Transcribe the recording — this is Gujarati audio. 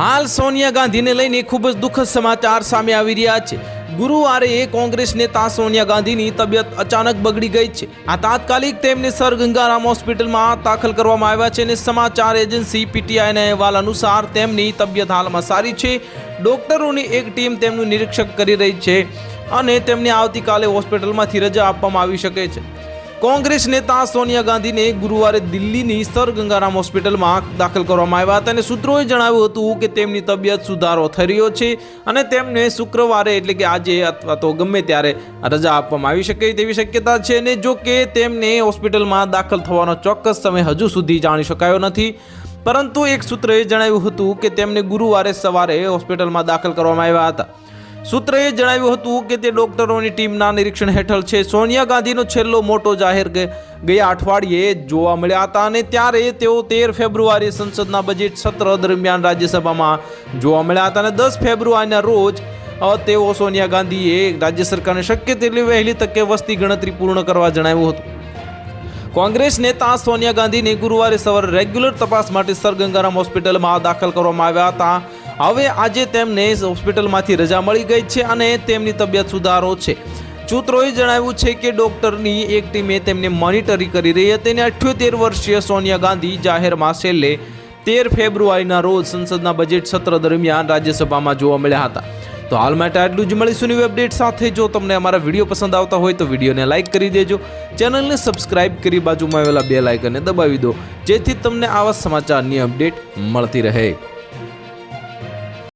હાલ સોનિયા ગાંધીને લઈને ખૂબ જ દુઃખદ સમાચાર સામે આવી રહ્યા છે। ગુરુવારે કોંગ્રેસ નેતા સોનિયા ગાંધીની તબિયત અચાનક બગડી ગઈ છે। આ તાત્કાલિક તેમને સર ગંગારામ હોસ્પિટલમાં દાખલ કરવામાં આવ્યા છે અને સમાચાર એજન્સી પીટીઆઈના અહેવાલ અનુસાર તેમની તબિયત હાલમાં સારી છે। ડોક્ટરોની એક ટીમ તેમનું નિરીક્ષણ કરી રહી છે અને તેમને આવતીકાલે હોસ્પિટલમાંથી રજા આપવામાં આવી શકે છે। કોંગ્રેસ નેતા સોનિયા ગાંધીને ગુરુવારે દિલ્હીની સર ગંગારામ હોસ્પિટલમાં દાખલ કરવામાં આવ્યા હતા અને સૂત્રોએ જણાવ્યું હતું કે તેમની તબિયત સુધારો થઈ રહ્યો છે અને તેમને શુક્રવારે એટલે કે આજે અથવા તો ગમે ત્યારે રજા આપવામાં આવી શકે તેવી શક્યતા છે। અને જો કે તેમને હોસ્પિટલમાં દાખલ થવાનો ચોક્કસ સમય હજુ સુધી જાણી શકાયો નથી, પરંતુ એક સૂત્રએ જણાવ્યું હતું કે તેમને ગુરુવારે સવારે હોસ્પિટલમાં દાખલ કરવામાં આવ્યા હતા। સૂત્રએ જણાવ્યું હતું કે તે ડોક્ટરોની ટીમના નિરીક્ષણ હેઠળ છે। સોનિયા ગાંધીનો છેલ્લો મોટો જાહેર ગયા અઠવાડિયે જોવા મળ્યા હતા અને ત્યારે તેઓ 13 ફેબ્રુઆરીએ સંસદના બજેટ સત્ર દરમિયાન રાજ્યસભામાં જોવા મળ્યા હતા અને 10 ફેબ્રુઆરીના રોજ તેઓ સોનિયા ગાંધીએ રાજ્ય સરકારને શક્ય તેટલી વહેલી તકે વસ્તી ગણતરી પૂર્ણ કરવા જણાવ્યું હતું। કોંગ્રેસ નેતા સોનિયા ગાંધીને ગુરુવારે સવારે રેગ્યુલર તપાસ માટે સર ગંગારામ હોસ્પિટલમાં દાખલ કરવામાં આવ્યા હતા। હવે આજે તેમને હોસ્પિટલમાંથી રજા મળી ગઈ છે અને તેમની તબિયત સુધારો છે। સૂત્રોએ જણાવ્યું છે કે ડોક્ટરની એક ટીમે તેમને મોનિટરિંગ કરી રહી હતી અને 78 વર્ષીય સોનિયા ગાંધી જાહેરમાં છેલ્લે 13 ફેબ્રુઆરીના રોજ સંસદના બજેટ સત્ર દરમિયાન રાજ્યસભામાં જોવા મળ્યા હતા। તો હાલ માટે આટલું જ। મળીશું નવી અપડેટ સાથે। જો તમને અમારા વિડીયો પસંદ આવતા હોય તો વિડીયોને લાઇક કરી દેજો, ચેનલને સબસ્ક્રાઇબ કરી બાજુમાં આવેલા બેલ આઇકનને દબાવી દો, જેથી તમને આવા સમાચારની અપડેટ મળતી રહે।